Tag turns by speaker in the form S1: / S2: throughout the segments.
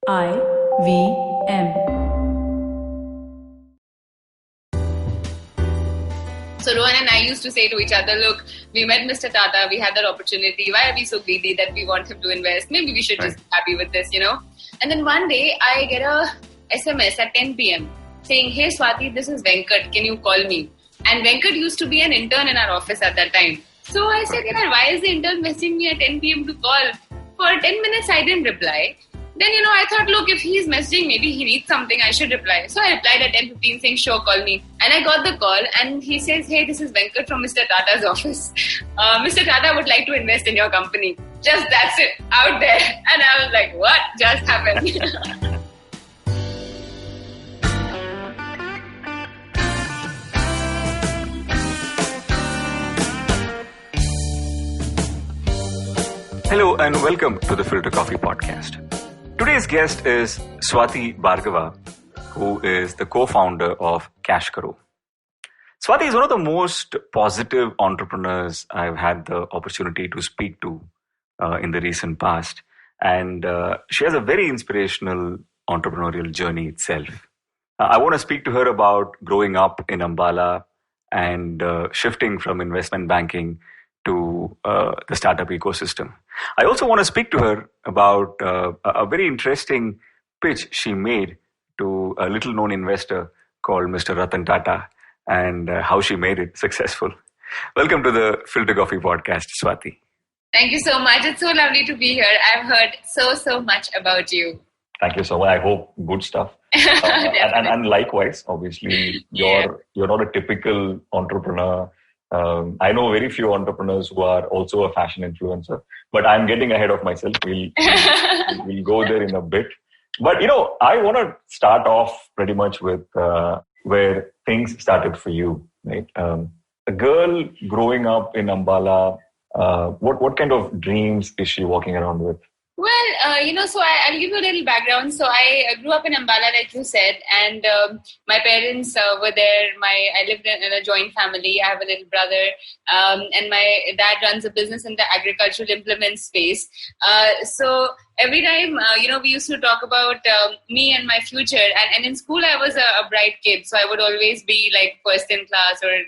S1: IVM.
S2: So Rohan and I used to say to each other, look, we met Mr. Tata, we had that opportunity. Why are we so greedy that we want him to invest? Maybe we should just be happy with this, And then one day I get a SMS at 10 p.m. saying, hey Swati, this is Venkat, can you call me? And Venkat used to be an intern in our office at that time. So I said, why is the intern messaging me at 10 p.m. to call? For 10 minutes I didn't reply. Then, I thought, look, if he's messaging, maybe he needs something, I should reply. So I replied at 10:15 saying, sure, call me. And I got the call and he says, hey, this is Venkat from Mr. Tata's office. Mr. Tata would like to invest in your company. Just that's it, out there. And I was like, what just happened?
S3: Hello and welcome to the Filter Coffee Podcast. Today's guest is Swati Bhargava, who is the co-founder of Cashkaro. Swati is one of the most positive entrepreneurs I've had the opportunity to speak to in the recent past. And she has a very inspirational entrepreneurial journey itself. I want to speak to her about growing up in Ambala and shifting from investment banking to the startup ecosystem. I also want to speak to her about a very interesting pitch she made to a little-known investor called Mr. Ratan Tata and how she made it successful. Welcome to the Filter Coffee Podcast, Swati.
S2: Thank you so much. It's so lovely to be here. I've heard so much about you.
S3: Thank you so much. I hope good stuff. And likewise, obviously, you're not a typical entrepreneur. I know very few entrepreneurs who are also a fashion influencer, but I'm getting ahead of myself. We'll go there in a bit. But, I want to start off pretty much with where things started for you, right? A girl growing up in Ambala, what kind of dreams is she walking around with?
S2: Well, so I'll give you a little background. So I grew up in Ambala, like you said, and my parents were there. I lived in a joint family. I have a little brother, and my dad runs a business in the agricultural implement space. So every time, we used to talk about me and my future. And in school, I was a bright kid, so I would always be like first in class or,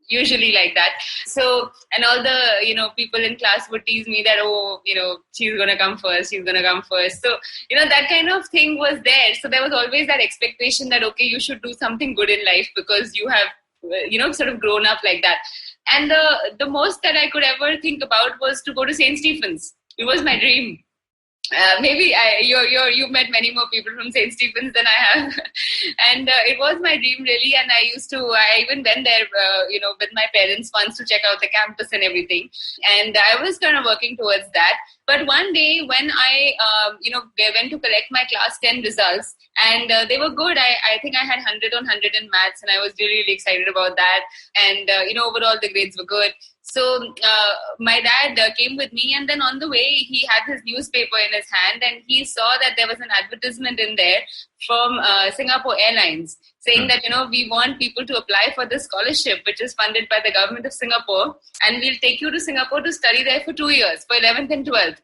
S2: usually like that. So, and all the, people in class would tease me that, she's going to come first. So, that kind of thing was there. So there was always that expectation that, okay, you should do something good in life because you have, sort of grown up like that. And the most that I could ever think about was to go to St. Stephen's. It was my dream. Maybe you've met many more people from St. Stephen's than I have. And it was my dream really. And I even went there, with my parents once to check out the campus and everything. And I was kind of working towards that. But one day when I, went to collect my class 10 results and they were good. I think I had 100 on 100 in maths and I was really, really excited about that. And, overall the grades were good. So my dad came with me and then on the way he had his newspaper in his hand and he saw that there was an advertisement in there from Singapore Airlines saying that, we want people to apply for this scholarship which is funded by the government of Singapore and we'll take you to Singapore to study there for 2 years, for 11th and 12th.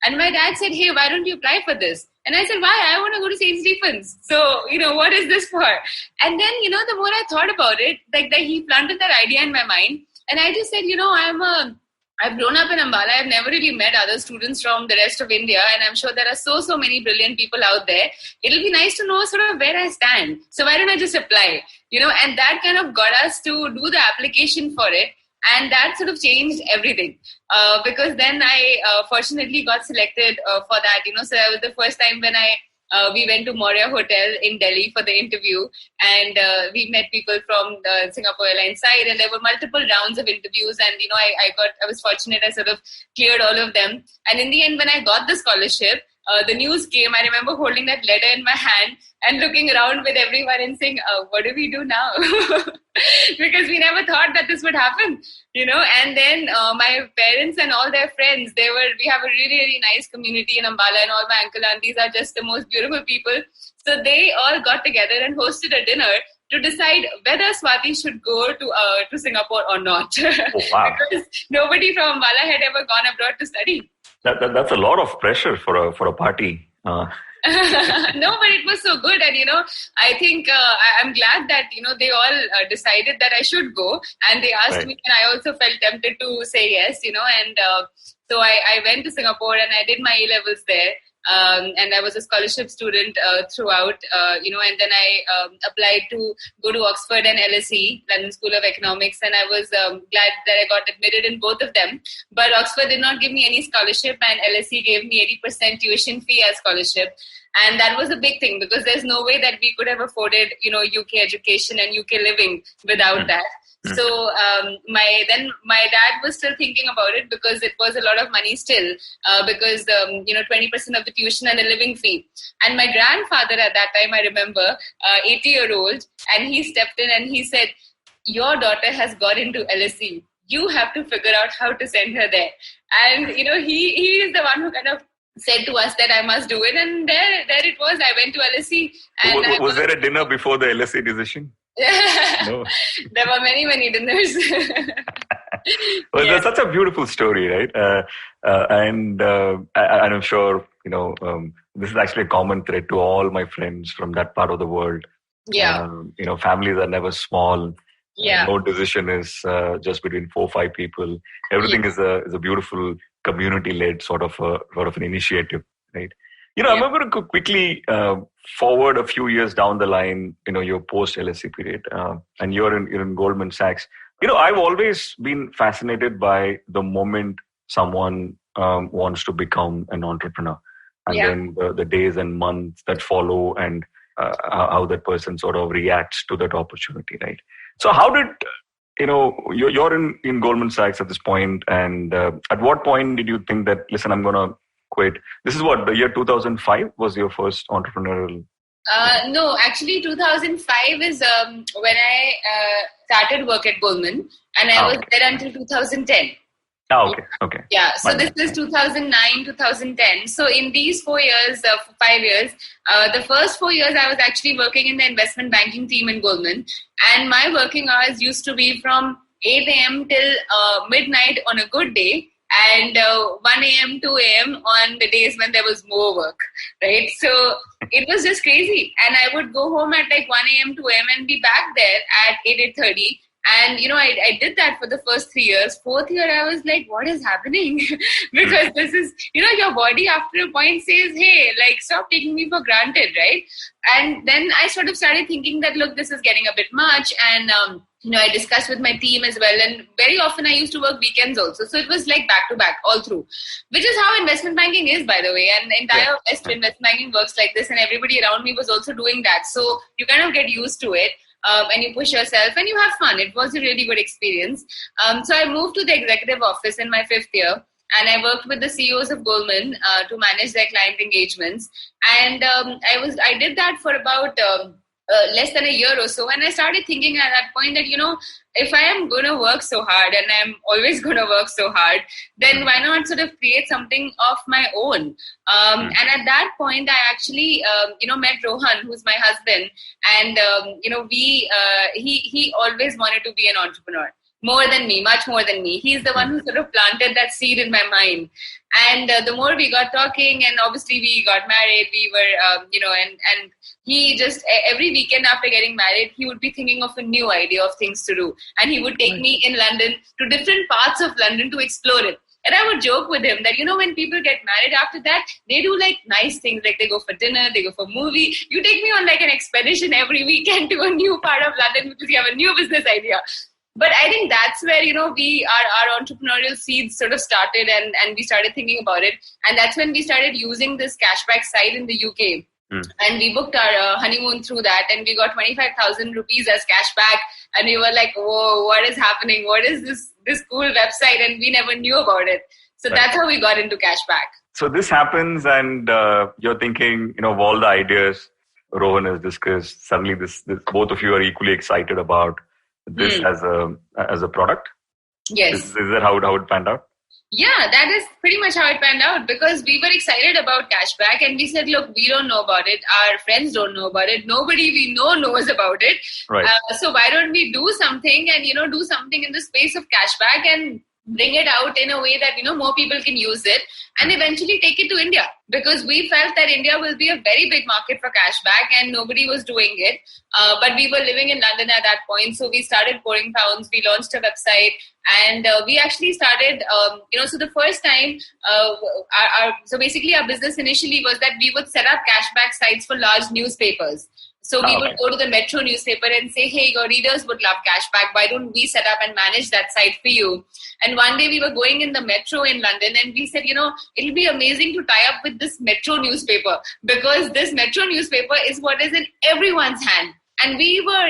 S2: And my dad said, hey, why don't you apply for this? And I said, why? I want to go to St. Stephen's. So, what is this for? And then, the more I thought about it, like that he planted that idea in my mind. And I just said, I've grown up in Ambala. I've never really met other students from the rest of India. And I'm sure there are so many brilliant people out there. It'll be nice to know sort of where I stand. So why don't I just apply? And that kind of got us to do the application for it. And that sort of changed everything. Because then I fortunately got selected for that. So that was the first time when we went to Moria Hotel in Delhi for the interview and we met people from the Singapore Airlines side and there were multiple rounds of interviews and, I was fortunate I sort of cleared all of them. And in the end, when I got the scholarship, the news came. I remember holding that letter in my hand and looking around with everyone and saying, what do we do now? Because we never thought that this would happen, and then my parents and all their friends, we have a really, really nice community in Ambala and all my uncle aunties are just the most beautiful people. So they all got together and hosted a dinner to decide whether Swati should go to Singapore or not.
S3: Oh, wow.
S2: Because nobody from Ambala had ever gone abroad to study.
S3: That's a lot of pressure for a party.
S2: No, but it was so good. And, I think I'm glad that, they all decided that I should go. And they asked me, and I also felt tempted to say yes, and so I went to Singapore and I did my A-levels there. And I was a scholarship student throughout, and then I applied to go to Oxford and LSE, London School of Economics, and I was glad that I got admitted in both of them. But Oxford did not give me any scholarship, and LSE gave me 80% tuition fee as scholarship. And that was a big thing because there's no way that we could have afforded, UK education and UK living without that. So my dad was still thinking about it because it was a lot of money still because 20% of the tuition and the living fee. And my grandfather at that time, I remember, 80-year-old, and he stepped in and he said, "Your daughter has got into LSE. You have to figure out how to send her there." And he is the one who kind of said to us that I must do it, and there it was. I went to LSE. And
S3: was there a dinner before the LSE decision? No.
S2: There were many dinners.
S3: Well, that's such a beautiful story, right? And I'm sure this is actually a common thread to all my friends from that part of the world.
S2: Yeah.
S3: Families are never small.
S2: Yeah.
S3: No decision is just between 4 or 5 people. Everything is a beautiful community-led sort of an initiative, right? I'm going to quickly forward a few years down the line, your post-LSE period, and you're in Goldman Sachs. I've always been fascinated by the moment someone wants to become an entrepreneur, and then the days and months that follow, and how that person sort of reacts to that opportunity, right? So how did, you're in Goldman Sachs at this point, and at what point did you think that, listen, I'm going to quit? This is what, the year 2005 was your first entrepreneurial?
S2: No, actually 2005 is when I started work at Goldman, and I was there until 2010.
S3: Okay.
S2: Yeah, so this is 2009, 2010. So in these 5 years, the first 4 years I was actually working in the investment banking team in Goldman, and my working hours used to be from 8 a.m. till midnight on a good day, and 1 a.m., 2 a.m. on the days when there was more work, right? So it was just crazy. And I would go home at like 1 a.m., 2 a.m. and be back there at 8:30. And, I did that for the first 3 years. Fourth year, I was like, what is happening? Because this is, your body after a point says, hey, like, stop taking me for granted, right? And then I sort of started thinking that, look, this is getting a bit much. And, I discussed with my team as well. And very often I used to work weekends also. So it was like back to back all through, which is how investment banking is, by the way. And the entire West investment banking works like this. And everybody around me was also doing that. So you kind of get used to it. And you push yourself and you have fun. It was a really good experience. So I moved to the executive office in my 5th year, and I worked with the CEOs of Goldman to manage their client engagements. And I did that for about less than a year or so. And I started thinking at that point that, if I am going to work so hard, and I'm always going to work so hard, then why not sort of create something of my own? And at that point, I actually, met Rohan, who's my husband. And, he always wanted to be an entrepreneur. More than me, much more than me. He's the one who sort of planted that seed in my mind. And the more we got talking, and obviously we got married, we were, and he just, every weekend after getting married, he would be thinking of a new idea of things to do. And he would take me in London to different parts of London to explore it. And I would joke with him that, when people get married after that, they do like nice things, like they go for dinner, they go for movie. You take me on like an expedition every weekend to a new part of London because you have a new business idea. But I think that's where, our entrepreneurial seeds sort of started, and we started thinking about it. And that's when we started using this cashback site in the UK. And we booked our honeymoon through that, and we got 25,000 rupees as cashback. And we were like, whoa, what is happening? What is this cool website? And we never knew about it. So that's how we got into cashback.
S3: So this happens, and you're thinking, of all the ideas Rohan has discussed, suddenly this both of you are equally excited about this as a product.
S2: Yes.
S3: Is that how it panned out?
S2: Yeah, that is pretty much how it panned out, because we were excited about cashback, and we said, look, we don't know about it. Our friends don't know about it. Nobody we know knows about it.
S3: Right.
S2: So why don't we do something and, do something in the space of cashback? And bring it out in a way that, more people can use it and eventually take it to India, because we felt that India will be a very big market for cashback and nobody was doing it. But we were living in London at that point. So we started pouring pounds. We launched a website and we actually started, so the first time, so basically our business initially was that we would set up cashback sites for large newspapers. So we would go to the Metro newspaper and say, hey, your readers would love cashback. Why don't we set up and manage that site for you? And one day we were going in the Metro in London and we said, it'll be amazing to tie up with this Metro newspaper, because this Metro newspaper is what is in everyone's hand. And we were,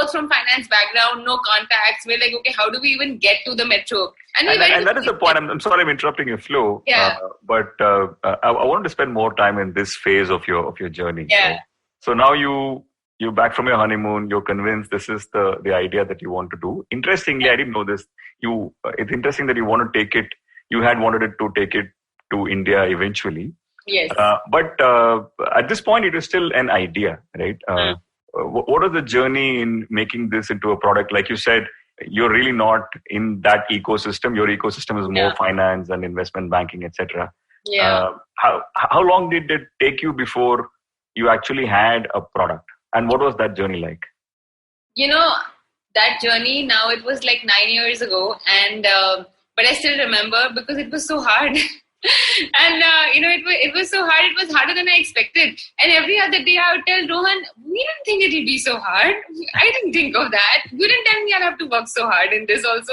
S2: from finance background, no contacts. We're like, okay, how do we even get to the Metro?
S3: And that is the point. I'm sorry I'm interrupting your flow.
S2: Yeah.
S3: But I wanted to spend more time in this phase of your journey.
S2: Yeah.
S3: Right? So now you're back from your honeymoon. You're convinced this is the idea that you want to do. Interestingly, I didn't know this. It's interesting that you want to take it. You had wanted to take it to India eventually.
S2: Yes.
S3: But at this point, it is still an idea, right? What is the journey in making this into a product? Like you said, you're really not in that ecosystem. Your ecosystem is more finance and investment banking, etc.
S2: Yeah.
S3: How long did it take you before you actually had a product? And what was that journey like?
S2: That journey now, it was like 9 years ago. And, but I still remember because it was so hard. And, it was so hard. It was harder than I expected. And every other day I would tell Rohan, we didn't think it'll be so hard. I didn't think of that. You didn't tell me I'll have to work so hard in this also,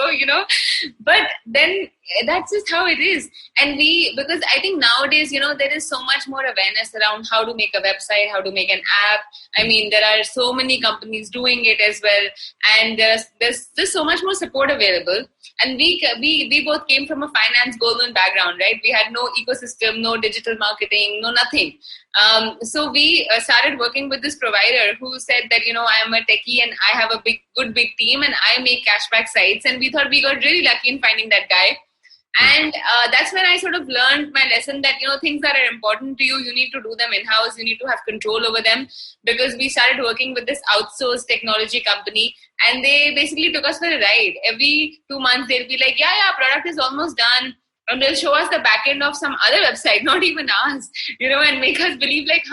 S2: But then that's just how it is. And because I think nowadays, there is so much more awareness around how to make a website, how to make an app. I mean, there are so many companies doing it as well. And there's so much more support available. And we both came from a finance Goldman background, right? We had no ecosystem, no digital marketing, no nothing. So we started working with this provider who said that, I am a techie and I have a good big team and I make cashback sites. And we thought we got really lucky in finding that guy. And that's when I sort of learned my lesson that, things that are important to you, you need to do them in-house. You need to have control over them, because we started working with this outsourced technology company and they basically took us for a ride. Every 2 months, they'll be like, product is almost done. And they'll show us the back end of some other website, not even ours, and make us believe like,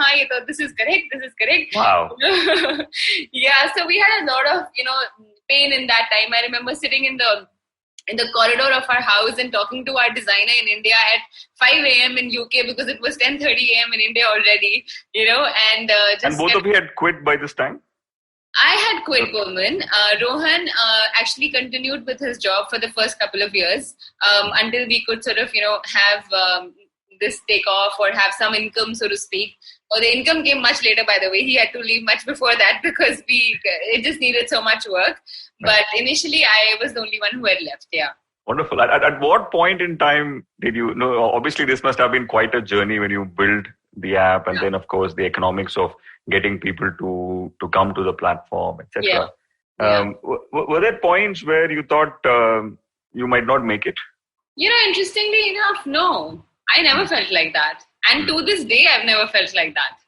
S2: this is correct.
S3: Wow.
S2: Yeah. So we had a lot of, pain in that time. I remember sitting in the corridor of our house and talking to our designer in India at 5 a.m. in UK because it was 10:30 a.m. in India already, and
S3: both of you had quit by this time?
S2: I had quit Goldman. Rohan actually continued with his job for the first couple of years until we could sort of, have this take off or have some income, so to speak. Or the income came much later, by the way. He had to leave much before that because it just needed so much work. But initially, I was the only one who had left. Yeah.
S3: Wonderful. At what point in time did you know? Obviously, this must have been quite a journey when you build the app, and then, of course, the economics of getting people to come to the platform, etc. Were there points where you thought you might not make it?
S2: Interestingly enough, no. I never felt like that. And to this day, I've never felt like that.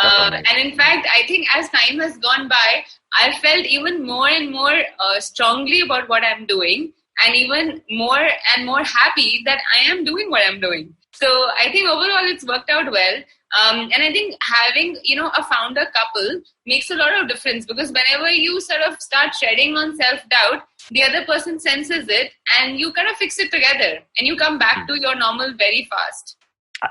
S2: And in fact, I think as time has gone by, I've felt even more and more strongly about what I'm doing, and even more and more happy that I am doing what I'm doing. So I think overall it's worked out well. And I think having, a founder couple makes a lot of difference, because whenever you sort of start treading on self-doubt, the other person senses it and you kind of fix it together and you come back to your normal very fast.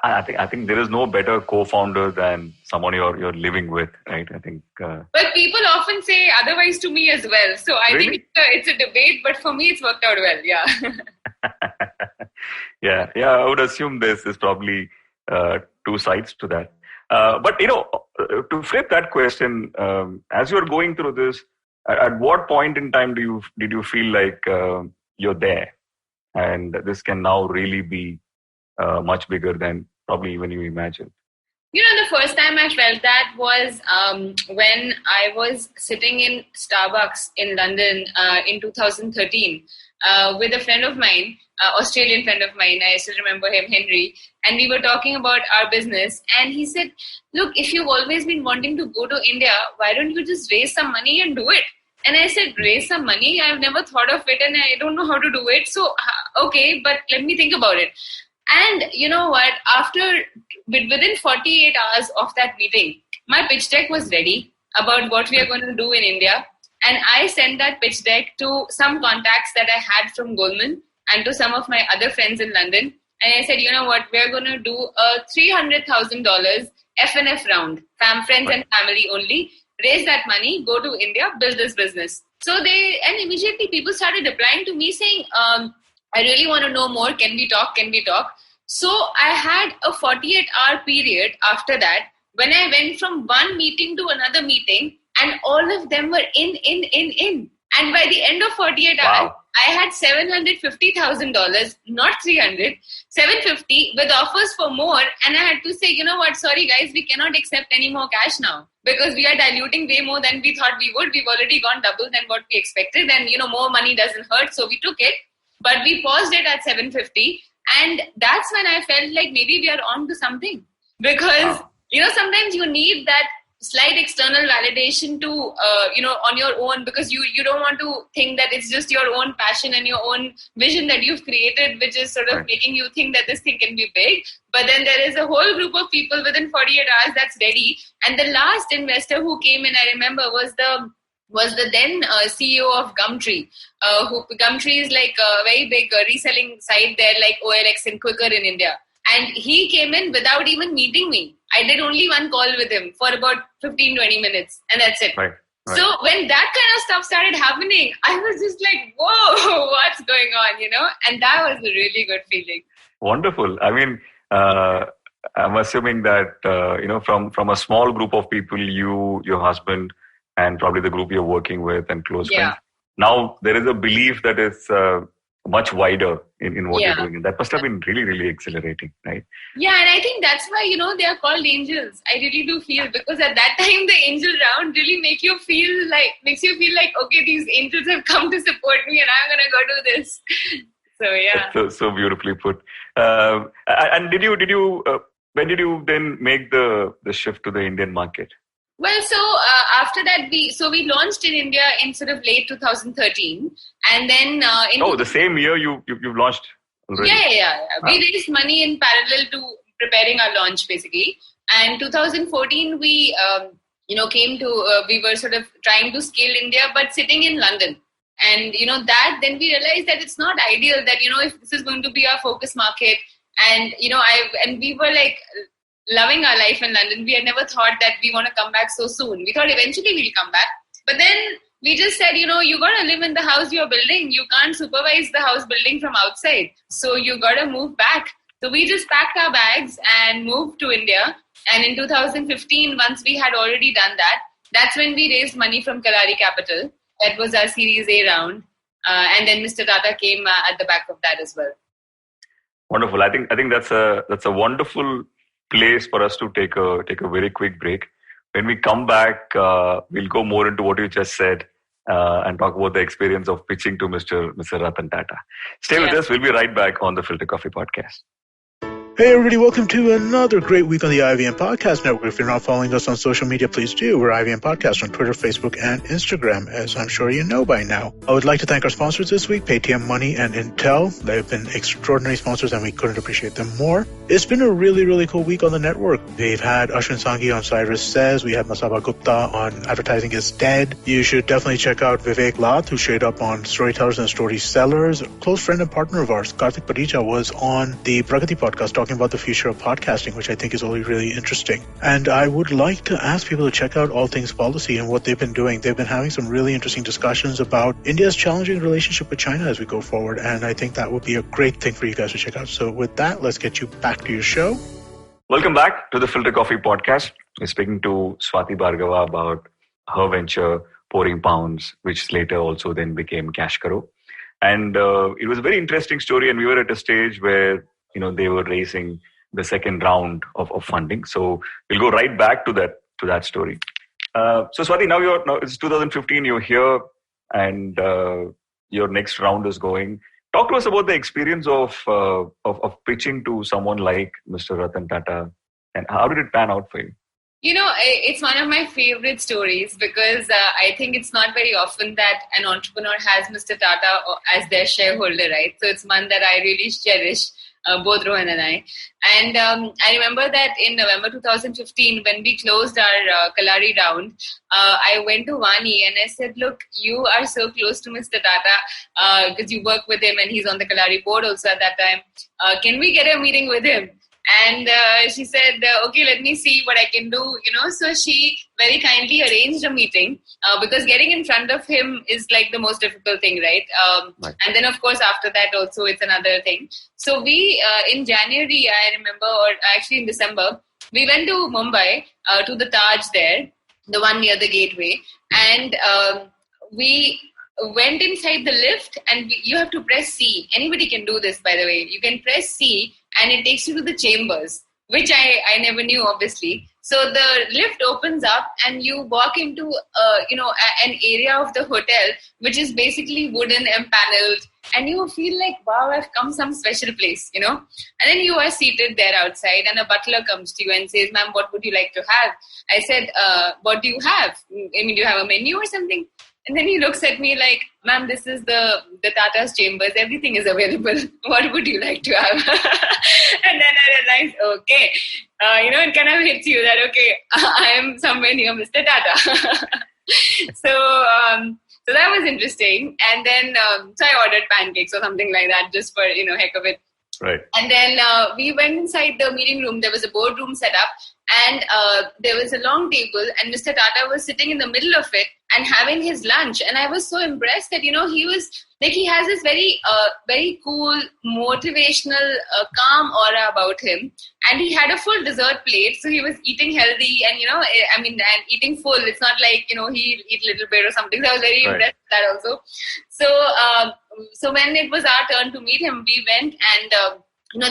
S3: I think there is no better co-founder than someone you're living with, right? I think.
S2: But people often say otherwise to me as well. So I think it's a debate, but for me it's worked out well. Yeah. Yeah. I would assume there's probably two sides to that. But to flip that question, as you're going through this, at what point in time did you feel like you're there, and this can now really be much bigger than probably even you imagined? The first time I felt that was when I was sitting in Starbucks in London in 2013 with a friend of mine, Australian friend of mine. I still remember him, Henry. And we were talking about our business. And he said, look, if you've always been wanting to go to India, why don't you just raise some money and do it? And I said, raise some money. I've never thought of it and I don't know how to do it. So, okay, but let me think about it. And you know what? Within 48 hours of that meeting, my pitch deck was ready about what we are going to do in India. And I sent that pitch deck to some contacts that I had from Goldman and to some of my other friends in London. And I said, you know what? We're going to do a $300,000 F&F round, friends and family only. Raise that money, go to India, build this business. And immediately people started replying to me saying, I really want to know more. Can we talk? So I had a 48-hour period after that when I went from one meeting to another meeting and all of them were in. And by the end of 48 hours, I had $750,000, not 300, 750 with offers for more. And I had to say, you know what, sorry guys, we cannot accept any more cash now because we are diluting way more than we thought we would. We've already gone double than what we expected. And, more money doesn't hurt. So we took it, but we paused it at 750. And that's when I felt like maybe we are on to something because, sometimes you need that slight external validation to, on your own, because you don't want to think that it's just your own passion and your own vision that you've created, which is sort of making you think that this thing can be big. But then there is a whole group of people within 48 hours that's ready. And the last investor who came in, I remember, was the then CEO of Gumtree. Gumtree is like a very big reselling site there, like OLX and Quikr in India. And he came in without even meeting me. I did only one call with him for about 15-20 minutes and that's it. Right. So when that kind of stuff started happening, I was just like, whoa, what's going on, And that was a really good feeling.
S3: Wonderful. I mean, I'm assuming that, from a small group of people, you, your husband, and probably the group you're working with and close friends. Now there is a belief that is much wider in what you're doing. And that must have been really, really exhilarating, right?
S2: Yeah, and I think that's why, they are called angels. I really do feel, because at that time, the angel round really makes you feel like, okay, these angels have come to support me and I'm going to go do this. So, yeah.
S3: So beautifully put. And when did you then make the shift to the Indian market?
S2: Well, so after that, we launched in India in sort of late 2013, and then
S3: the same year you've launched already.
S2: Yeah. We raised money in parallel to preparing our launch, basically. And 2014, we we were sort of trying to scale India, but sitting in London. And then we realized that it's not ideal that if this is going to be our focus market, and we were like loving our life in London. We had never thought that we want to come back so soon. We thought eventually we'll come back. But then we just said, you got to live in the house you're building. You can't supervise the house building from outside. So you got to move back. So we just packed our bags and moved to India. And in 2015, once we had already done that, that's when we raised money from Kalari Capital. That was our Series A round. And then Mr. Tata came at the back of that as well.
S3: Wonderful. I think that's a wonderful place for us to take a very quick break. When we come back, we'll go more into what you just said and talk about the experience of pitching to Mr. Ratan Tata. Stay with us. We'll be right back on the Filter Coffee Podcast.
S1: Hey everybody, welcome to another great week on the IVM Podcast Network. If you're not following us on social media, please do. We're IVM Podcast on Twitter, Facebook, and Instagram, as I'm sure you know by now. I would like to thank our sponsors this week, Paytm Money and Intel. They've been extraordinary sponsors and we couldn't appreciate them more. It's been a really, really cool week on the network. We've had Ashwin Sanghi on Cyrus Says. We had Masaba Gupta on Advertising is Dead. You should definitely check out Vivek Lath, who showed up on Storytellers and Story Sellers. A close friend and partner of ours, Karthik Parija, was on the Pragati podcast talking about the future of podcasting, which I think is really, really interesting. And I would like to ask people to check out All Things Policy and what they've been doing. They've been having some really interesting discussions about India's challenging relationship with China as we go forward. And I think that would be a great thing for you guys to check out. So with that, let's get you back to your show.
S3: Welcome back to the Filter Coffee Podcast. We're speaking to Swati Bhargava about her venture, Pouring Pounds, which later also then became Cash Karo. And it was a very interesting story. And we were at a stage where, they were raising the second round of funding. So we'll go right back to that story. So Swati, now it's 2015, you're here and your next round is going. Talk to us about the experience of pitching to someone like Mr. Ratan Tata and how did it pan out for you?
S2: It's one of my favorite stories because I think it's not very often that an entrepreneur has Mr. Tata as their shareholder, right? So it's one that I really cherish, both Rohan and I. And I remember that in November 2015, when we closed our Kalari round, I went to Vani and I said, look, you are so close to Mr. Tata because you work with him and he's on the Kalari board also at that time. Can we get a meeting with him? And she said, okay, let me see what I can do, So she very kindly arranged a meeting because getting in front of him is like the most difficult thing, right?
S3: Right.
S2: And then, of course, after that also it's another thing. So we, in January, I remember, or actually in December, we went to Mumbai to the Taj there, the one near the gateway. And we went inside the lift and you have to press C. Anybody can do this, by the way. You can press C and it takes you to the chambers, which I never knew, obviously. So the lift opens up and you walk into, an area of the hotel, which is basically wooden and paneled. And you feel like, wow, I've come some special place, And then you are seated there outside and a butler comes to you and says, ma'am, what would you like to have? I said, what do you have? I mean, do you have a menu or something? And then he looks at me like, ma'am, this is the Tata's chambers. Everything is available. What would you like to have? And then I realized, okay, it kind of hits you that, okay, I am somewhere near Mr. Tata. So that was interesting. And then, so I ordered pancakes or something like that just for, heck of it.
S3: Right.
S2: And then we went inside the meeting room. There was a boardroom set up and there was a long table and Mr. Tata was sitting in the middle of it and having his lunch. And I was so impressed that, he was like, he has this very, very cool, motivational, calm aura about him. And he had a full dessert plate. So he was eating healthy and, and eating full. It's not like, he'll eat a little bit or something. So I was very impressed with that also. So when it was our turn to meet him, we went and,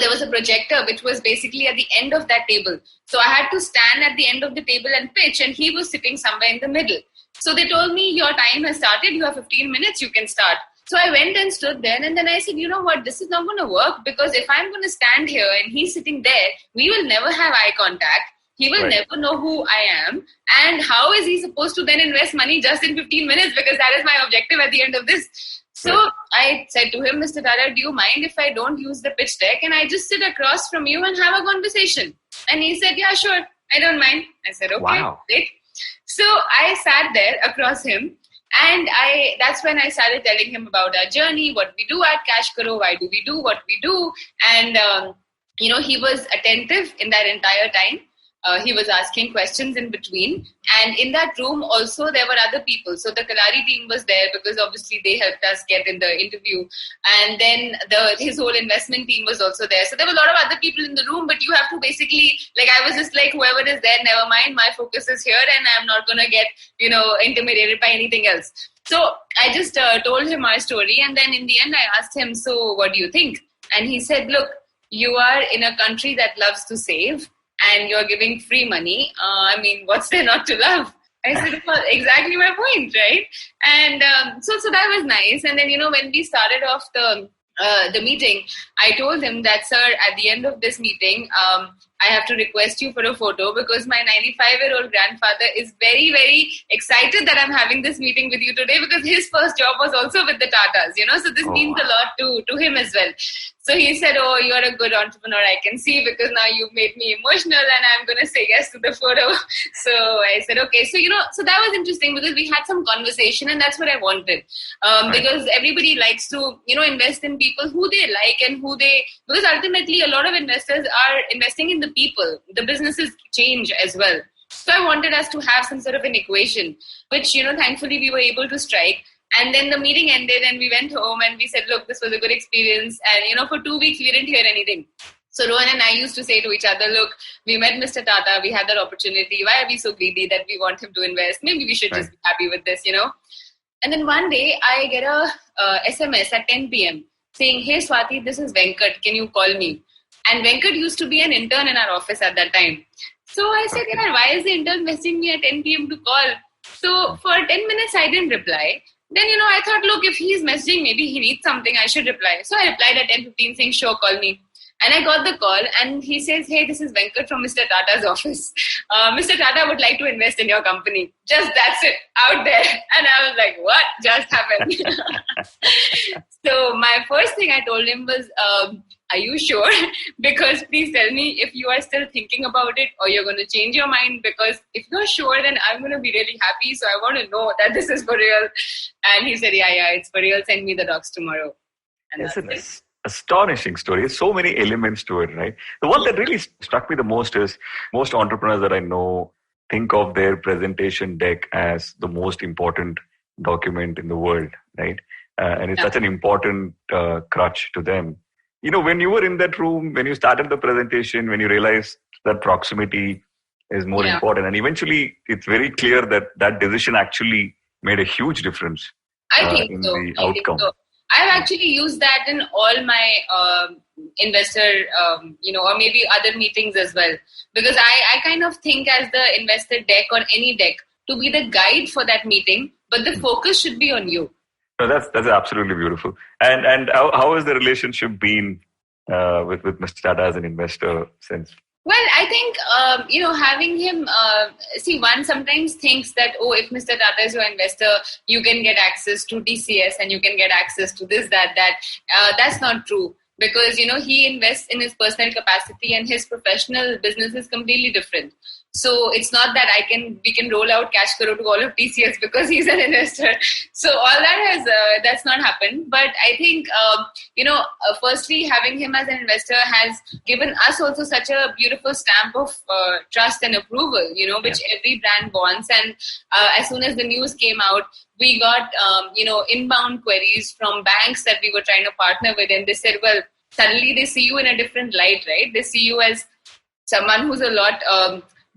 S2: there was a projector which was basically at the end of that table. So I had to stand at the end of the table and pitch and he was sitting somewhere in the middle. So they told me, your time has started. You have 15 minutes. You can start. So I went and stood there and then I said, you know what, this is not going to work because if I'm going to stand here and he's sitting there, we will never have eye contact. He will never know who I am. And how is he supposed to then invest money just in 15 minutes? Because that is my objective at the end of this. So I said to him, Mr. Tata, do you mind if I don't use the pitch deck and I just sit across from you and have a conversation? And he said, yeah, sure. I don't mind. I said, okay,
S3: wow.
S2: Great. So I sat there across him and that's when I started telling him about our journey, what we do at Cash Karo, why do we do what we do. And, he was attentive in that entire time. He was asking questions in between. And in that room also there were other people. So the Kalari team was there because obviously they helped us get in the interview. And then his whole investment team was also there. So there were a lot of other people in the room, but you have to basically, I was just like, whoever is there, never mind. My focus is here and I'm not going to get, intimidated by anything else. So I just told him our story. And then in the end, I asked him, so what do you think? And he said, look, you are in a country that loves to save. And you're giving free money. What's there not to love? I said, well, exactly my point, right? And so that was nice. And then, when we started off the meeting, I told him that, sir, at the end of this meeting, I have to request you for a photo because my 95-year-old grandfather is very, very excited that I'm having this meeting with you today because his first job was also with the Tatas, So this means a lot to him as well. So he said, oh, you're a good entrepreneur, I can see, because now you've made me emotional and I'm going to say yes to the photo. So I said, okay. So that was interesting because we had some conversation and that's what I wanted. Because everybody likes to, invest in people who they like and because ultimately a lot of investors are investing in the people. The businesses change as well. So I wanted us to have some sort of an equation, which, thankfully we were able to strike. And then the meeting ended and we went home and we said, look, this was a good experience. And, for 2 weeks, we didn't hear anything. So Rohan and I used to say to each other, look, we met Mr. Tata. We had that opportunity. Why are we so greedy that we want him to invest? Maybe we should just be happy with this, And then one day I get a SMS at 10 p.m. saying, hey, Swati, this is Venkat. Can you call me? And Venkat used to be an intern in our office at that time. So I said, why is the intern messaging me at 10 p.m. to call? So for 10 minutes, I didn't reply. Then, I thought, look, if he's messaging, maybe he needs something, I should reply. So I replied at 10:15 saying, sure, call me. And I got the call and he says, hey, this is Venkat from Mr. Tata's office. Mr. Tata would like to invest in your company. Just that's it, out there. And I was like, what just happened? So my first thing I told him was, are you sure? Because please tell me if you are still thinking about it or you're going to change your mind. Because if you're sure, then I'm going to be really happy. So I want to know that this is for real. And he said, yeah, it's for real. Send me the docs tomorrow. And
S3: it's an astonishing story. There's so many elements to it, right? The one that really struck me the most is most entrepreneurs that I know think of their presentation deck as the most important document in the world, right? And it's such an important crutch to them. When you were in that room, when you started the presentation, when you realized that proximity is more important, and eventually it's very clear that that decision actually made a huge difference in the outcome.
S2: I've actually used that in all my investor, or maybe other meetings as well. Because I kind of think as the investor deck or any deck to be the guide for that meeting, but the focus should be on you.
S3: No, that's absolutely beautiful. And how has the relationship been with Mr. Tata as an investor since?
S2: Well, I think, having him, one sometimes thinks that, if Mr. Tata is your investor, you can get access to TCS and you can get access to this, that. That's not true. Because, he invests in his personal capacity and his professional business is completely different. So it's not that we can roll out Cash Karo to all of TCS because he's an investor. So all that that's not happened. But I think, firstly, having him as an investor has given us also such a beautiful stamp of trust and approval, which every brand wants. And as soon as the news came out, we got, inbound queries from banks that we were trying to partner with. And they said, well, suddenly they see you in a different light, right? They see you as someone who's a lot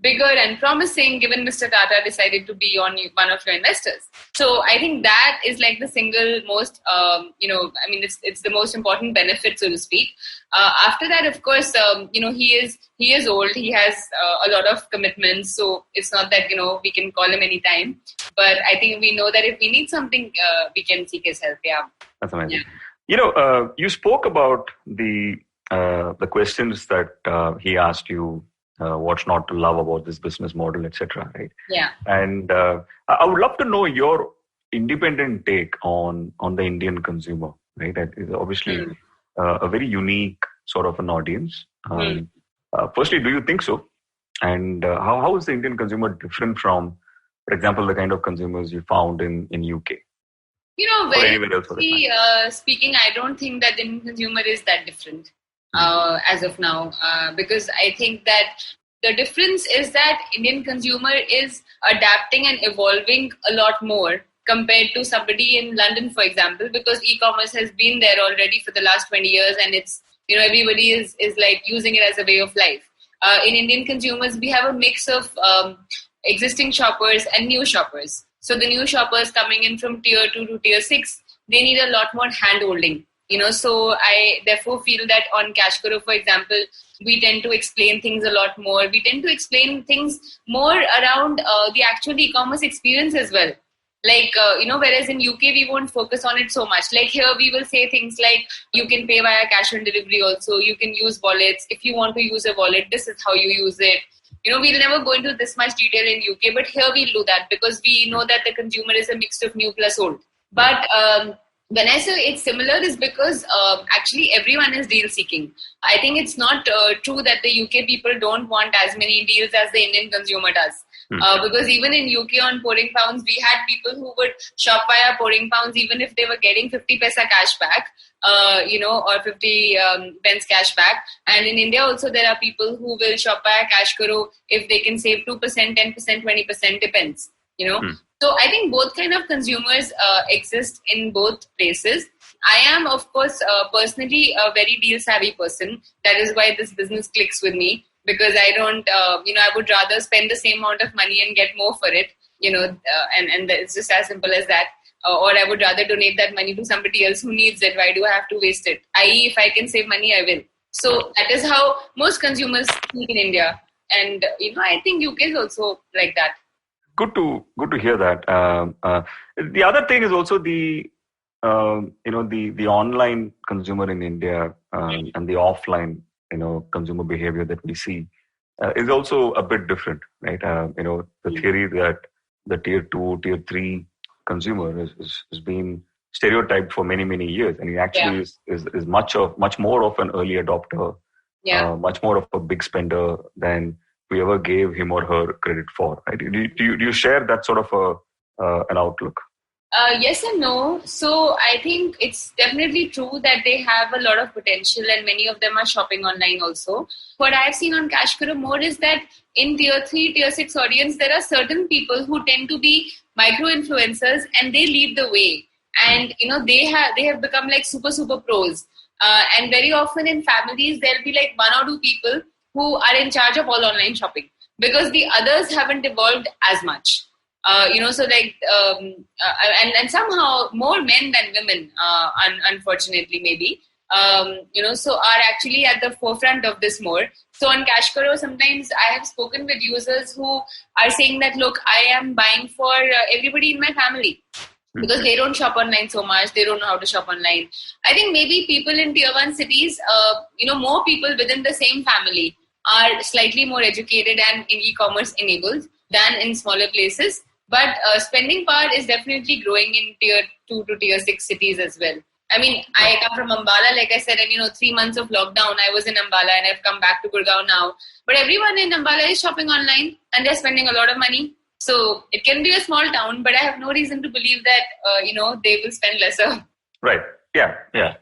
S2: bigger and promising, given Mr. Tata decided to be one of your investors. So I think that is like the single most, it's the most important benefit, so to speak. After that, of course, he is old. He has a lot of commitments. So it's not that, we can call him anytime. But I think we know that if we need something, we can seek his help. Yeah.
S3: That's amazing. Yeah. You spoke about the questions that he asked you, what's not to love about this business model, etc. Right?
S2: Yeah.
S3: And I would love to know your independent take on the Indian consumer. Right? That is obviously a very unique sort of an audience. Firstly, do you think so? And how is the Indian consumer different from, for example, the kind of consumers you found in UK?
S2: Speaking, I don't think that the Indian consumer is that different. As of now, because I think that the difference is that Indian consumer is adapting and evolving a lot more compared to somebody in London, for example, because e-commerce has been there already for the last 20 years and it's, everybody is like using it as a way of life. In Indian consumers, we have a mix of existing shoppers and new shoppers. So the new shoppers coming in from tier 2 to tier 6, they need a lot more hand-holding. So I therefore feel that on Cash Karo, for example, we tend to explain things a lot more. We tend to explain things more around the actual e-commerce experience as well. Like, whereas in UK, we won't focus on it so much. Like here, we will say things like, you can pay via cash on delivery also. You can use wallets. If you want to use a wallet, this is how you use it. We'll never go into this much detail in UK, but here we'll do that because we know that the consumer is a mix of new plus old. But when I say it's similar is because actually everyone is deal seeking. I think it's not true that the UK people don't want as many deals as the Indian consumer does. Because even in UK on pouring pounds, we had people who would shop via pouring pounds even if they were getting 50 paisa cash back, or 50 pence cash back. And in India also there are people who will shop via Cash Karo if they can save 2%, 10%, 20%, depends. So I think both kind of consumers exist in both places. I am, of course, personally a very deal savvy person. That is why this business clicks with me because I don't, I would rather spend the same amount of money and get more for it, and it's just as simple as that. Or I would rather donate that money to somebody else who needs it. Why do I have to waste it? I.e., if I can save money, I will. So that is how most consumers think in India. And, I think UK is also like that.
S3: Good to hear that. The other thing is also the online consumer in India and the offline consumer behavior that we see is also a bit different, right? The theory that the tier 2, tier 3 consumer has been stereotyped for many, many years, and he actually is much more of an early adopter, much more of a big spender than we ever gave him or her credit for. Right? Do you share that sort of an outlook?
S2: Yes and no. So I think it's definitely true that they have a lot of potential, and many of them are shopping online also. What I've seen on Cashkaro more is that in tier 3, tier 6 audience, there are certain people who tend to be micro influencers, and they lead the way. And they have become like super pros. And very often in families, there'll be like 1 or 2 people who are in charge of all online shopping because the others haven't evolved as much. And somehow more men than women, unfortunately, maybe, so are actually at the forefront of this more. So on Cashkaro, sometimes I have spoken with users who are saying that, look, I am buying for everybody in my family because they don't shop online so much. They don't know how to shop online. I think maybe people in tier 1 cities, more people within the same family are slightly more educated and in e-commerce enabled than in smaller places. But spending power is definitely growing in tier 2 to tier 6 cities as well. I mean, I come from Ambala, like I said, and 3 months of lockdown, I was in Ambala and I've come back to Gurgaon now. But everyone in Ambala is shopping online and they're spending a lot of money. So it can be a small town, but I have no reason to believe that, they will spend lesser.
S3: Right. Yeah.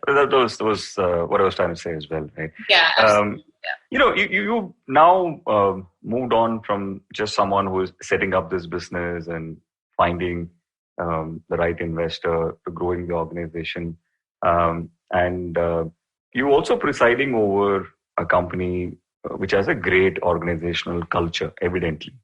S3: That was what I was trying to say as well, right?
S2: Yeah, absolutely.
S3: You now moved on from just someone who is setting up this business and finding the right investor to growing the organization. And you also presiding over a company which has a great organizational culture, evidently.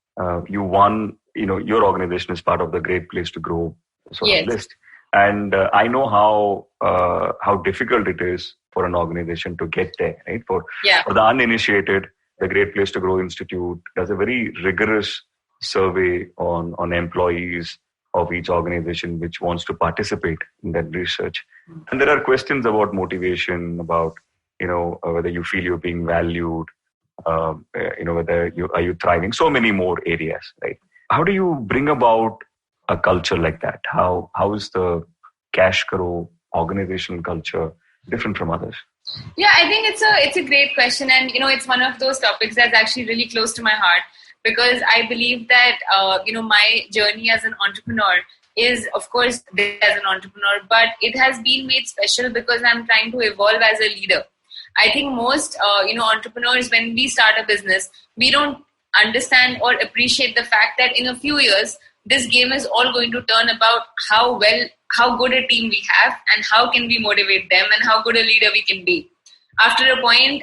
S3: You won, your organization is part of the Great Place to Grow sort of list. And I know how difficult it is for an organization to get there, right? For the uninitiated, the Great Place to Grow Institute does a very rigorous survey on employees of each organization which wants to participate in that research. And there are questions about motivation, about, whether you feel you're being valued, whether are you thriving, so many more areas, right? How do you bring about a culture like that? How is the Cashkaro organizational culture different from others?
S2: Yeah, I think it's a great question, and it's one of those topics that's actually really close to my heart because I believe that my journey as an entrepreneur is, of course, as an entrepreneur, but it has been made special because I'm trying to evolve as a leader. I think most entrepreneurs, when we start a business, we don't understand or appreciate the fact that in a few years this game is all going to turn about how good a team we have and how can we motivate them and how good a leader we can be. After a point,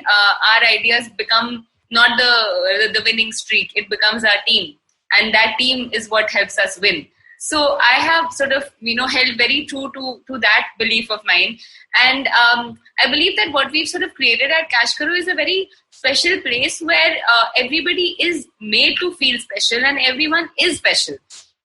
S2: our ideas become not the winning streak, it becomes our team. And that team is what helps us win. So I have sort of, held very true to that belief of mine. And I believe that what we've sort of created at Cashkaro is a very special place where everybody is made to feel special and everyone is special.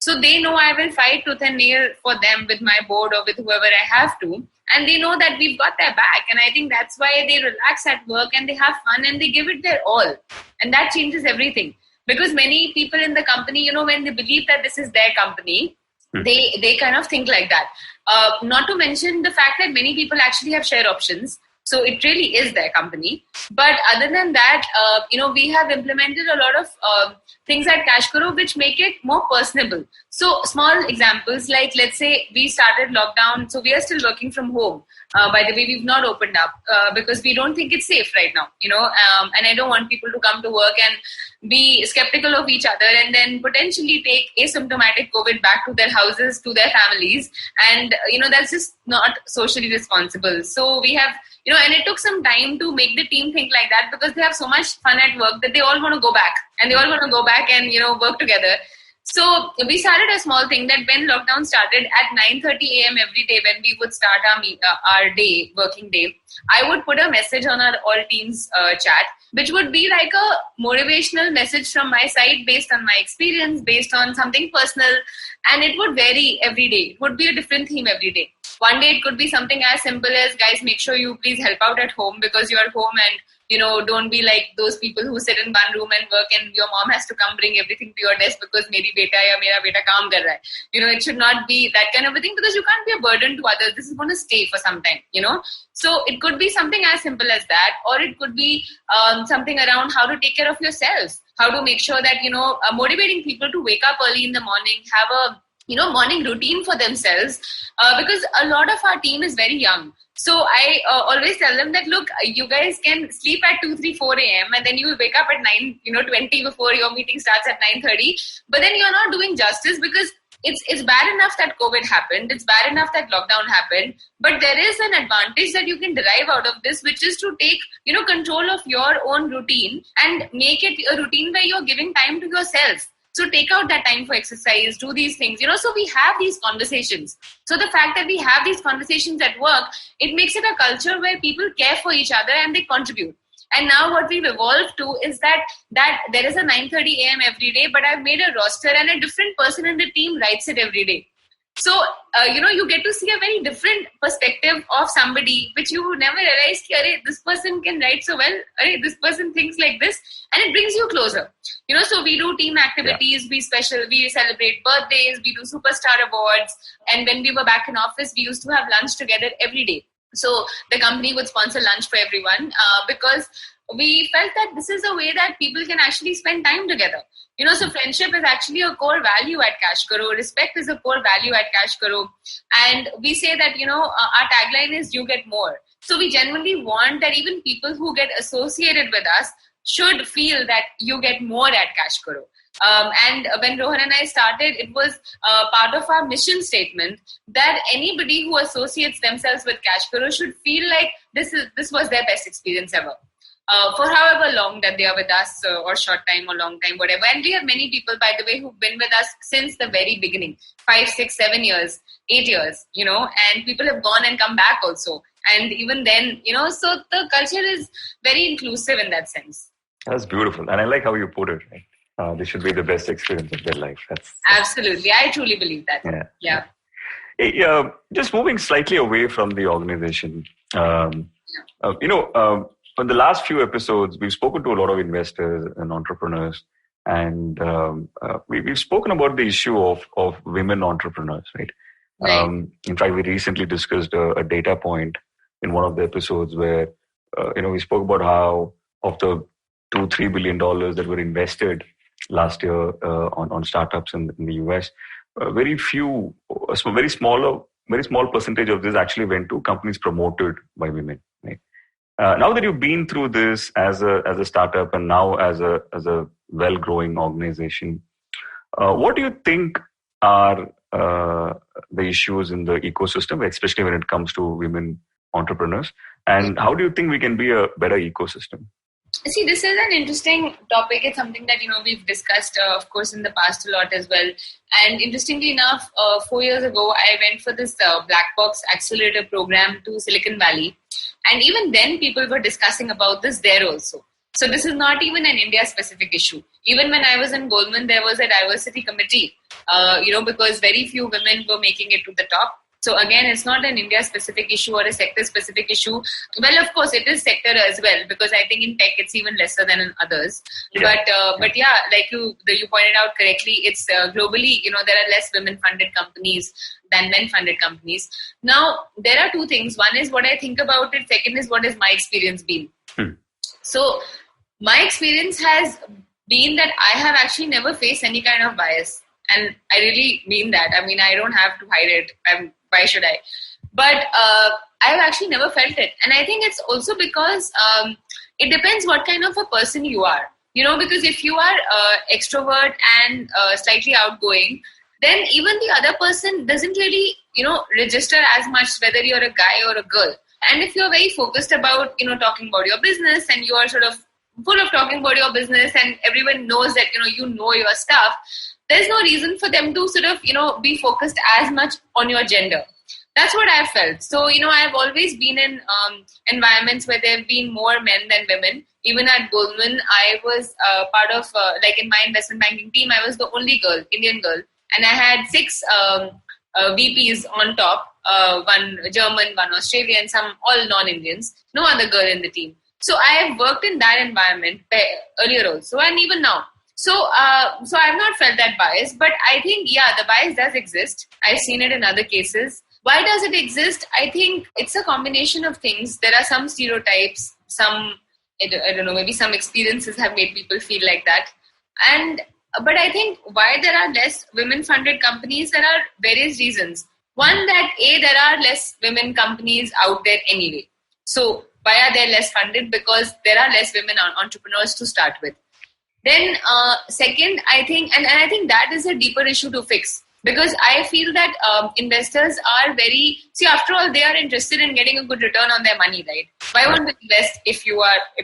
S2: So they know I will fight tooth and nail for them with my board or with whoever I have to. And they know that we've got their back. And I think that's why they relax at work and they have fun and they give it their all. And that changes everything. Because many people in the company, when they believe that this is their company, they kind of think like that. Not to mention the fact that many people actually have share options. So it really is their company. But other than that, we have implemented a lot of things at Cashkaro which make it more personable. So small examples like, let's say we started lockdown. So we are still working from home. By the way, we've not opened up because we don't think it's safe right now, and I don't want people to come to work and be skeptical of each other and then potentially take asymptomatic COVID back to their houses, to their families. And, that's just not socially responsible. So we have, and it took some time to make the team think like that because they have so much fun at work that they all want to go back and they all want to go back and, work together. So we started a small thing that when lockdown started at 9:30 a.m. every day when we would start our day, working day, I would put a message on our all teams chat, which would be like a motivational message from my side based on my experience, based on something personal. And it would vary every day. It would be a different theme every day. One day it could be something as simple as, guys, make sure you please help out at home because you're at home and Don't be like those people who sit in one room and work and your mom has to come bring everything to your desk because meri beta ya mera beta kaam kar raha hai. It should not be that kind of a thing because you can't be a burden to others. This is going to stay for some time, So it could be something as simple as that, or it could be something around how to take care of yourselves, how to make sure that, motivating people to wake up early in the morning, have a morning routine for themselves, because a lot of our team is very young. So I always tell them that, look, you guys can sleep at 2, 3, 4 a.m. and then you will wake up at 9, 20 before your meeting starts at 9:30. But then you're not doing justice because it's bad enough that COVID happened. It's bad enough that lockdown happened. But there is an advantage that you can derive out of this, which is to take, control of your own routine and make it a routine where you're giving time to yourself. So take out that time for exercise, do these things, so we have these conversations. So the fact that we have these conversations at work, it makes it a culture where people care for each other and they contribute. And now what we've evolved to is that there is a 9:30 a.m. every day, but I've made a roster and a different person in the team writes it every day. So, you get to see a very different perspective of somebody, which you never realized, this person can write so well, this person thinks like this, and it brings you closer. So we do team activities, we celebrate birthdays, we do superstar awards, and when we were back in office, we used to have lunch together every day. So the company would sponsor lunch for everyone because we felt that this is a way that people can actually spend time together. So friendship is actually a core value at Cashkaro. Respect is a core value at Cashkaro. And we say that, our tagline is you get more. So we genuinely want that even people who get associated with us should feel that you get more at Cashkaro. And when Rohan and I started, it was part of our mission statement that anybody who associates themselves with Cashkaro should feel like this was their best experience ever. For however long that they are with us, or short time or long time, whatever. And we have many people, by the way, who've been with us since the very beginning, 5, 6, 7 years, 8 years, and people have gone and come back also. And even then, so the culture is very inclusive in that sense.
S3: That's beautiful. And I like how you put it, right? This should be the best experience of their life. That's
S2: absolutely. I truly believe that. Yeah.
S3: Hey, just moving slightly away from the organization, in the last few episodes, we've spoken to a lot of investors and entrepreneurs, and we've spoken about the issue of women entrepreneurs, right? In fact, we recently discussed a data point in one of the episodes where, we spoke about how of the $2-3 billion that were invested last year on startups in the US, very small percentage of this actually went to companies promoted by women, right? Now that you've been through this as a startup and now as a well-growing organization, what do you think are the issues in the ecosystem, especially when it comes to women entrepreneurs? And how do you think we can be a better ecosystem?
S2: See, this is an interesting topic. It's something that, we've discussed, of course, in the past a lot as well. And interestingly enough, 4 years ago, I went for this Black Box Accelerator program to Silicon Valley. And even then, people were discussing about this there also. So this is not even an India-specific issue. Even when I was in Goldman, there was a diversity committee, because very few women were making it to the top. So again, it's not an India-specific issue or a sector-specific issue. Well, of course, it is sector as well, because I think in tech, it's even lesser than in others. Yeah. But yeah, like you pointed out correctly, it's globally, there are less women-funded companies than men-funded companies. Now, there are two things. One is what I think about it. Second is what has my experience been. So my experience has been that I have actually never faced any kind of bias. And I really mean that. I mean, I don't have to hide it. Why should I? But I've actually never felt it. And I think it's also because it depends what kind of a person you are. Because if you are extrovert and slightly outgoing, then even the other person doesn't really, register as much whether you're a guy or a girl. And if you're very focused about, talking about your business and you are sort of full of talking about your business and everyone knows that, you know your stuff, there's no reason for them to sort of, be focused as much on your gender. That's what I've felt. So, I've always been in environments where there have been more men than women. Even at Goldman, I was part of, in my investment banking team, I was the only girl, Indian girl. And I had 6 VPs on top, one German, one Australian, some all non-Indians, no other girl in the team. So I have worked in that environment earlier also, and even now. So I've not felt that bias, but I think, the bias does exist. I've seen it in other cases. Why does it exist? I think it's a combination of things. There are some stereotypes, I don't know, maybe some experiences have made people feel like that. But I think why there are less women-funded companies, there are various reasons. One, that there are less women companies out there anyway. So why are they less funded? Because there are less women entrepreneurs to start with. Then second, I think, and I think that is a deeper issue to fix. Because I feel that investors are after all, they are interested in getting a good return on their money, right? Why won't they invest if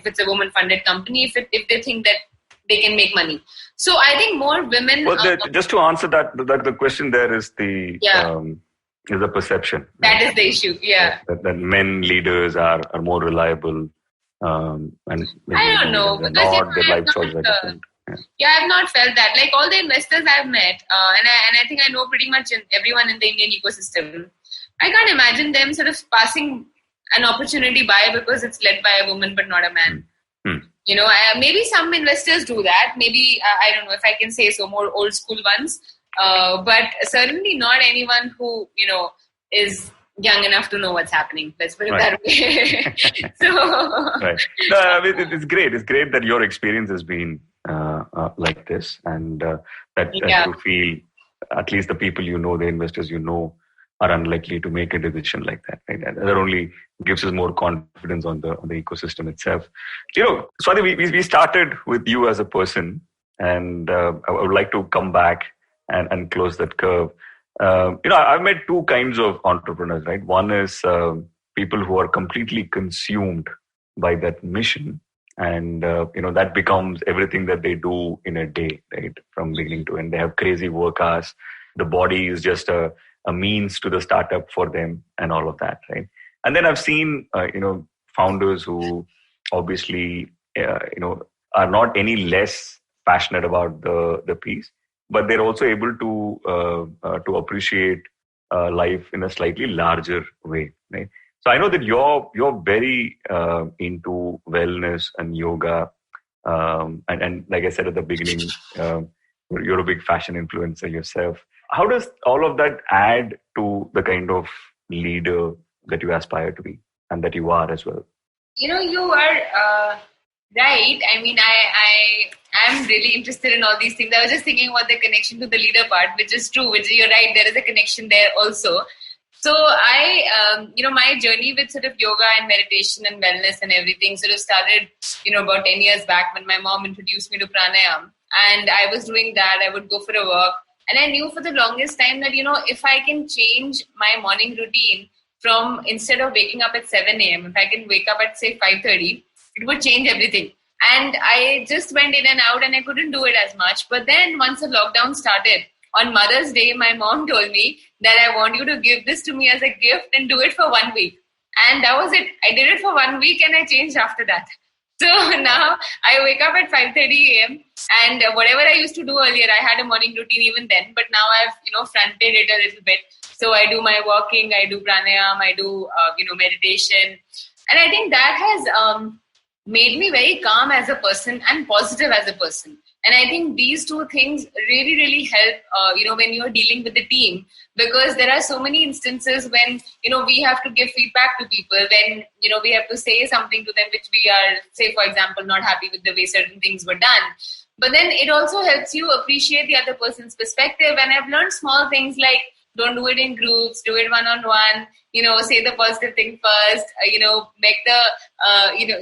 S2: it's a woman-funded company, if they think that they can make money? So I think more women...
S3: Well, just to answer that, the question there is the perception.
S2: That is the issue,
S3: That men leaders are more reliable. And
S2: I don't know.
S3: Because their life choices are different.
S2: I have not felt that. Like all the investors I've met, and I think I know pretty much everyone in the Indian ecosystem, I can't imagine them sort of passing an opportunity by because it's led by a woman but not a man. You know, maybe some investors do that. Maybe, I don't know if I can say so, more old school ones. But certainly not anyone who, you know, is young enough to know what's happening. Let's put it that way.
S3: Right. No, I mean, it's great. It's great that your experience has been like this, and that you feel at least the people you know, the investors you know, are unlikely to make a decision like that. Right? And that only gives us more confidence on the ecosystem itself. You know, Swati, we started with you as a person, and I would like to come back and close that curve. You know, I've met two kinds of entrepreneurs, right? One is people who are completely consumed by that mission, and you know, that becomes everything that they do in a day, right, from beginning to end. They have crazy work hours. The body is just a means to the startup for them, and all of that, right? And then I've seen you know, founders who obviously you know, are not any less passionate about the piece, but they're also able to appreciate life in a slightly larger way, right? So I know that you're very into wellness and yoga, and like I said at the beginning, you're a big fashion influencer yourself. How does all of that add to the kind of leader that you aspire to be, and that you are as well?
S2: You know, you are right. I mean, I am really interested in all these things. I was just thinking about the connection to the leader part, which is true. You're right. There is a connection there also. So you know, my journey with sort of yoga and meditation and wellness and everything sort of started, you know, about 10 years back when my mom introduced me to pranayama. And I was doing that. I would go for a walk. And I knew for the longest time that, you know, if I can change my morning routine from, instead of waking up at 7 a.m., if I can wake up at, say, 5:30, it would change everything. And I just went in and out and I couldn't do it as much. But then once the lockdown started, on Mother's Day, my mom told me that I want you to give this to me as a gift and do it for 1 week. And that was it. I did it for 1 week and I changed after that. So now I wake up at 5:30 a.m. and whatever I used to do earlier, I had a morning routine even then. But now I've, you know, fronted it a little bit. So I do my walking, I do pranayama, I do, you know, meditation. And I think that has made me very calm as a person and positive as a person. And I think these two things really, really help, you know, when you're dealing with the team, because there are so many instances when, you know, we have to give feedback to people, when, you know, we have to say something to them which we are, say, for example, not happy with the way certain things were done. But then it also helps you appreciate the other person's perspective. And I've learned small things like, don't do it in groups, do it one-on-one, you know, say the positive thing first, you know, make the, you know,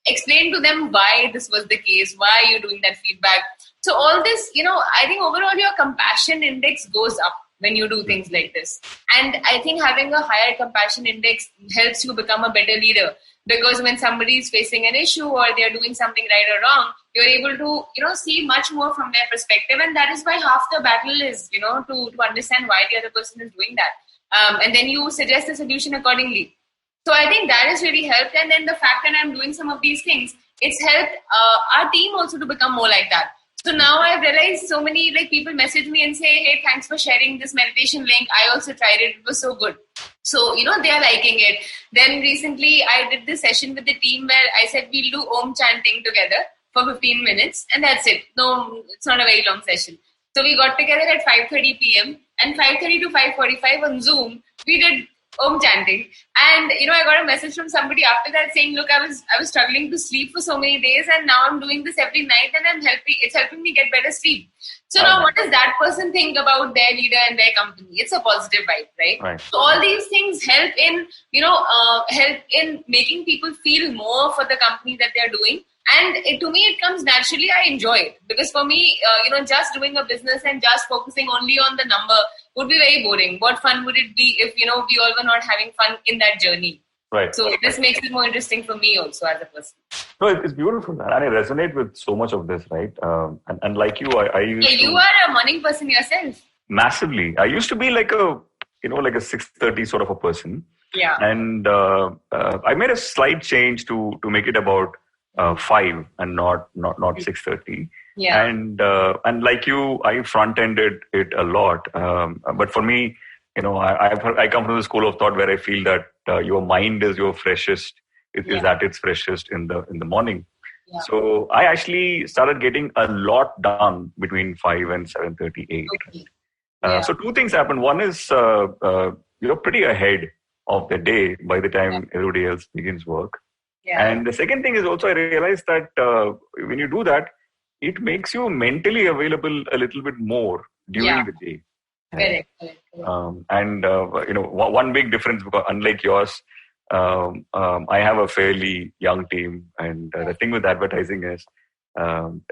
S2: explain to them why this was the case, why you're doing that feedback. So all this, you know, I think overall your compassion index goes up when you do things like this. And I think having a higher compassion index helps you become a better leader, because when somebody is facing an issue or they're doing something right or wrong, you're able to, you know, see much more from their perspective. And that is why half the battle is, you know, to understand why the other person is doing that. And then you suggest a solution accordingly. So I think that has really helped. And then the fact that I'm doing some of these things, it's helped our team also to become more like that. So now I've realized so many like people message me and say, hey, thanks for sharing this meditation link. I also tried it. It was so good. So, they are liking it. Then recently I did this session with the team where I said we'll do Om chanting together for 15 minutes and that's it. No, it's not a very long session. So we got together at 5:30 p.m. and 5:30 to 5:45 on Zoom, we did Om chanting. And, I got a message from somebody after that saying, look, I was struggling to sleep for so many days and now I'm doing this every night and it's helping me get better sleep. So now what does that person think about their leader and their company? It's a positive vibe, right? So all these things help in, help in making people feel more for the company that they're doing. And to me, it comes naturally. I enjoy it because for me, just doing a business and just focusing only on the number would be very boring. What fun would it be if, we all were not having fun in that journey?
S3: Right.
S2: So this makes it more interesting for me also as a person.
S3: No, it's beautiful, and I resonate with so much of this, right? And like you, I used
S2: you are a morning person yourself.
S3: Massively. I used to be like a 6:30 sort of a person.
S2: Yeah.
S3: And I made a slight change to make it about 5 and not 6:30.
S2: Yeah.
S3: And like you, I front-ended it a lot. But for me, I come from the school of thought where I feel that your mind is your freshest, is at its freshest in the morning.
S2: Yeah.
S3: So I actually started getting a lot done between 5 and 7:38.
S2: Okay.
S3: So two things happened. One is you're pretty ahead of the day by the time everybody else begins work.
S2: Yeah.
S3: And the second thing is also I realized that when you do that, it makes you mentally available a little bit more during the day.
S2: Correct.
S3: One big difference, because unlike yours, I have a fairly young team, and the thing with advertising is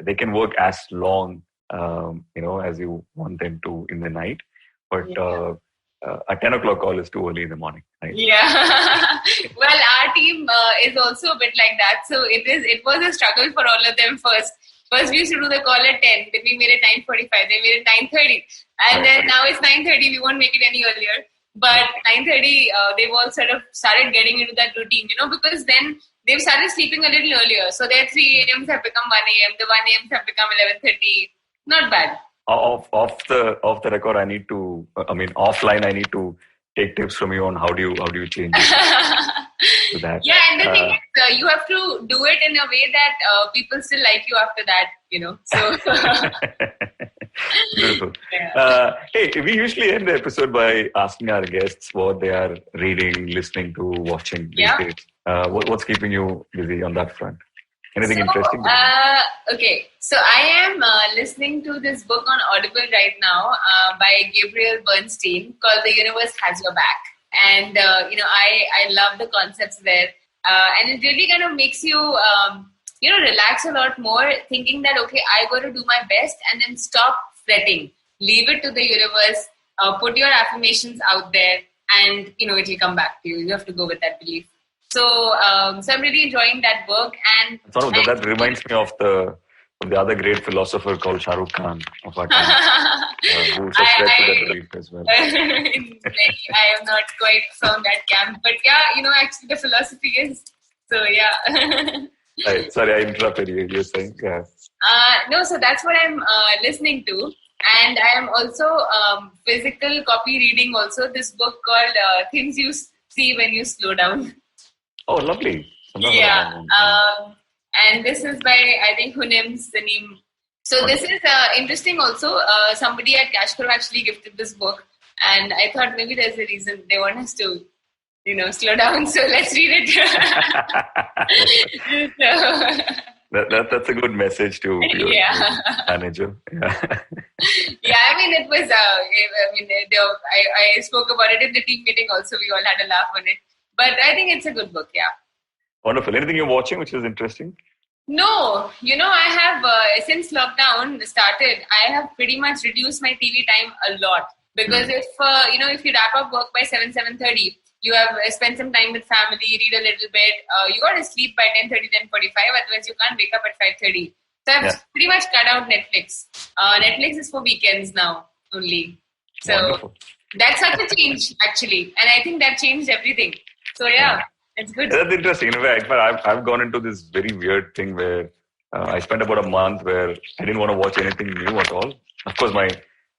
S3: they can work as long as you want them to in the night, but a 10 o'clock call is too early in the morning, right?
S2: Yeah. Well, our team is also a bit like that. So it was a struggle for all of them first. First, we used to do the call at 10. Then we made it 9:45. Then we made it 9:30. And then now it's 9:30. We won't make it any earlier. But 9:30, they've all sort of started getting into that routine, because then they've started sleeping a little earlier. So their 3 a.m.s have become 1 a.m. The 1 a.m.s have become 11:30. Not bad.
S3: Off the record, offline, I need to take tips from you on how do you change it to that.
S2: Yeah, and the thing is, you have to do it in a way that people still like you after that, So
S3: beautiful. Yeah. Hey, we usually end the episode by asking our guests what they are reading, listening to, watching these days. What's keeping you busy on that front? Anything interesting?
S2: Okay, so I am listening to this book on Audible right now by Gabriel Bernstein called The Universe Has Your Back. And, I love the concepts there. And it really kind of makes you, relax a lot more, thinking that, okay, I got to do my best and then stop fretting. Leave it to the universe, put your affirmations out there and, it will come back to you. You have to go with that belief. So I'm really enjoying that book. And
S3: that reminds me of the other great philosopher called Shah Rukh Khan of our time, who subscribes to that belief as well.
S2: I have not quite found that camp, but actually the philosophy is so.
S3: Right. Sorry, I interrupted you. You're saying
S2: no, so that's what I'm listening to, and I am also physical copy reading also this book called Things You See When You Slow Down.
S3: Oh, lovely.
S2: And this is by, I think, Hunim Sanim. So this is interesting also. Somebody at Cashcrow actually gifted this book. And I thought maybe there's a reason they want us to, slow down. So let's read it.
S3: That's a good message to your manager.
S2: It was, I spoke about it in the team meeting also. We all had a laugh on it. But I think it's a good book,
S3: Wonderful. Anything you're watching which is interesting?
S2: No. I have, since lockdown started, I have pretty much reduced my TV time a lot. Because if you wrap up work by 7:30, you have spent some time with family, read a little bit, you got to sleep by 10:30, 10:45, otherwise you can't wake up at 5:30. So I've pretty much cut out Netflix. Netflix is for weekends now only. So
S3: wonderful.
S2: That's such a change, actually. And I think that changed everything. So it's good.
S3: That's interesting. In fact, I've gone into this very weird thing where I spent about a month where I didn't want to watch anything new at all. Of course, my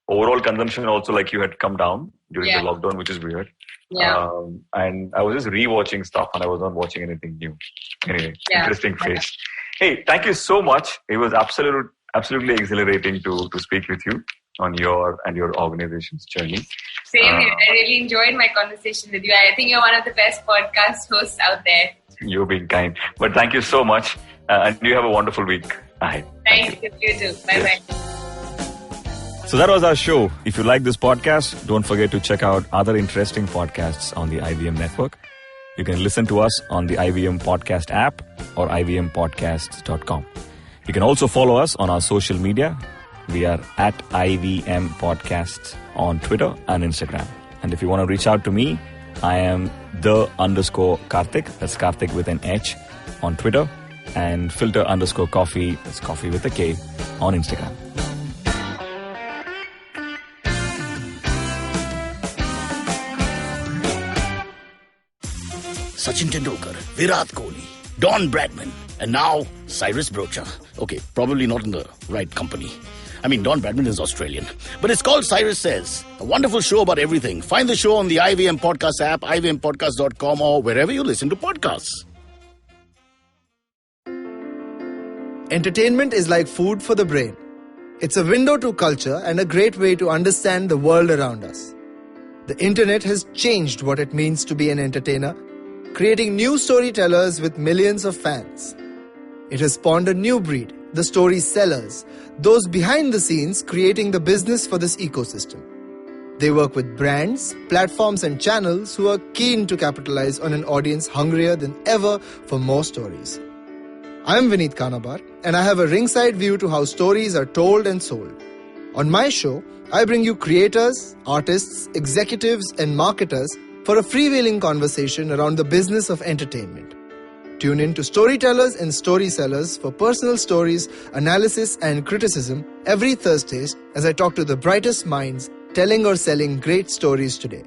S3: overall consumption also, like you, had come down. during the lockdown, which is weird.
S2: Yeah.
S3: And I was just rewatching stuff and I was not watching anything new. Anyway, interesting phase. Hey, thank you so much. It was absolutely exhilarating to speak with you on your and your organization's journey.
S2: Same here. I really enjoyed my conversation with you. I think you're one of the best podcast hosts out there.
S3: You're being kind. But thank you so much. And you have a wonderful week ahead.
S2: Thank you. You too. Bye-bye.
S3: So that was our show. If you like this podcast, don't forget to check out other interesting podcasts on the IVM network. You can listen to us on the IVM Podcast app or ivmpodcasts.com. You can also follow us on our social media. We are at IVM Podcasts on Twitter and Instagram. And if you want to reach out to me, I am _Karthik. That's Karthik with an H on Twitter. And filter_coffee. That's coffee with a K on Instagram.
S4: Sachin Tendulkar, Virat Kohli, Don Bradman, and now Cyrus Brocha. Okay, probably not in the right company. I mean, Don Bradman is Australian. But it's called Cyrus Says, a wonderful show about everything. Find the show on the IVM Podcast app, ivmpodcast.com, or wherever you listen to podcasts.
S5: Entertainment is like food for the brain. It's a window to culture and a great way to understand the world around us. The internet has changed what it means to be an entertainer, creating new storytellers with millions of fans. It has spawned a new breed, the story-sellers, those behind the scenes creating the business for this ecosystem. They work with brands, platforms and channels who are keen to capitalize on an audience hungrier than ever for more stories. I'm Vineet Kanabar, and I have a ringside view to how stories are told and sold. On my show, I bring you creators, artists, executives and marketers for a freewheeling conversation around the business of entertainment. Tune in to Storytellers and Storysellers for personal stories, analysis and criticism every Thursdays as I talk to the brightest minds telling or selling great stories today.